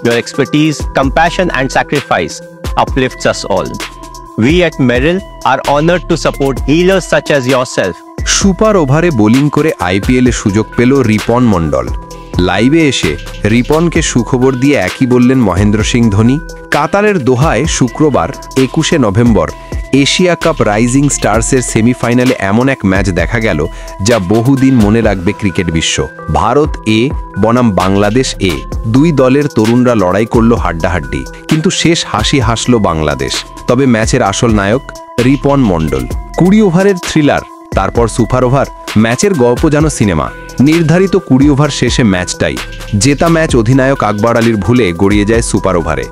Your expertise, compassion, and sacrifice uplifts us all. We at Merrill are honored to support healers such as yourself. Super ওভারে bowling করে আইপিএলে সুযোগ পেল রিপন মণ্ডল। লাইভে এসে রিপনকে সুখবর দিয়ে একই বললেন মহেন্দ্র সিং ধোনি। কাতারের দোহায় শুক্রবার 21শে নভেম্বর এশিয়া কাপ রাইজিং স্টার্সের সেমিফাইনালে এমন এক ম্যাচ দেখা গেল যা বহুদিন মনে রাখবে ক্রিকেট বিশ্ব। ভারত এ বনাম বাংলাদেশ এ, দুই দলের তরুণরা লড়াই করল হাড্ডাহাড্ডি, কিন্তু শেষ হাসি হাসল বাংলাদেশ। তবে ম্যাচের আসল নায়ক রিপন মণ্ডল। 20 ওভারের থ্রিলার, তারপর সুপার ওভার, ম্যাচের গল্প যেন সিনেমা। নির্ধারিত 20 ওভার শেষে ম্যাচটাই জেতা ম্যাচ অধিনায়ক আকবর আলীর ভুলে গড়িয়ে যায় সুপার ওভারে।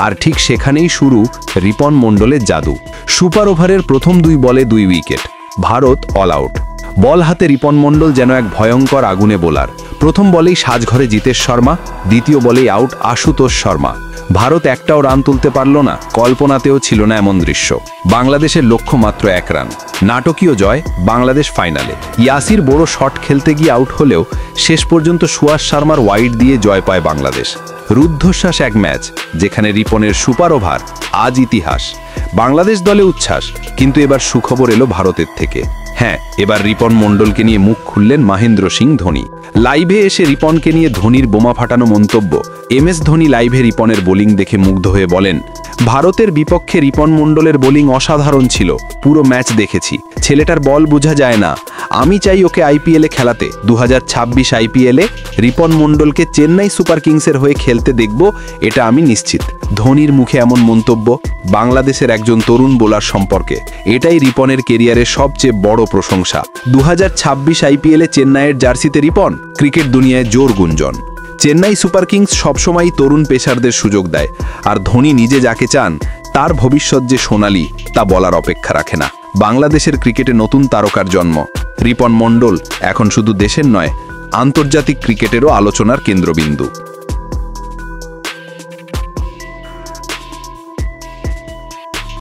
আর ঠিক সেখানেই শুরু রিপন মণ্ডলের জাদু। সুপার ওভারের প্রথম 2 বলে 2 উইকেট, ভারত অল আউট। বল হাতে রিপন মণ্ডল যেন এক ভয়ঙ্কর আগুনে বোলার। প্রথম বলেই সাজঘরে জিতেশ শর্মা, দ্বিতীয় বলেই আউট আশুতোষ শর্মা। ভারত একটাও রান তুলতে পারল না, কল্পনাতেও ছিল না এমন দৃশ্য। বাংলাদেশের লক্ষ্য মাত্র 1 রান। নাটকীয় জয়, বাংলাদেশ ফাইনালে। ইয়াসির বড় শট খেলতে গিয়ে আউট হলেও শেষ পর্যন্ত সুয়াস শর্মার ওয়াইড দিয়ে জয় পায় বাংলাদেশ। রুদ্ধশ্বাস এক ম্যাচ, যেখানে রিপনের সুপার ওভার আজ ইতিহাস। বাংলাদেশ দলে উচ্ছ্বাস, কিন্তু এবার সুখবর এলো ভারতের থেকে। হ্যাঁ, এবার রিপন মণ্ডলকে নিয়ে মুখ খুললেন মহেন্দ্র সিং ধোনি। লাইভে এসে রিপনকে নিয়ে ধোনির বোমা ফাটানো মন্তব্য। এমএস ধোনি লাইভে রিপনের বোলিং দেখে মুগ্ধ হয়ে বলেন, ভারতের বিপক্ষে রিপন মণ্ডলের বোলিং অসাধারণ ছিল। পুরো ম্যাচ দেখেছি, ছেলেটার বল বোঝা যায় না। আমি চাই ওকে আইপিএলে খেলাতে। 2026 আইপিএলে রিপন মণ্ডলকে চেন্নাই সুপার কিংসের হয়ে খেলতে দেখব, এটা আমি নিশ্চিত। ধোনির মুখে এমন মন্তব্য বাংলাদেশের একজন তরুণ বোলার সম্পর্কে। এটাই রিপনের কেরিয়ারের সবচেয়ে বড় প্রশংসা। 2026 আইপিএলে চেন্নাইয়ের জার্সিতে রিপন, ক্রিকেট দুনিয়ায় জোর গুঞ্জন। চেন্নাই সুপার কিংস সবসময়ই তরুণ পেসারদের সুযোগ দেয়, আর ধোনি নিজে যাকে চান তার ভবিষ্যৎ যে সোনালী তা বলার অপেক্ষা রাখে না। বাংলাদেশের ক্রিকেটে নতুন তারকার জন্ম। রিপন মণ্ডল এখন শুধু দেশের নয়, আন্তর্জাতিক ক্রিকেটেরও আলোচনার কেন্দ্রবিন্দু।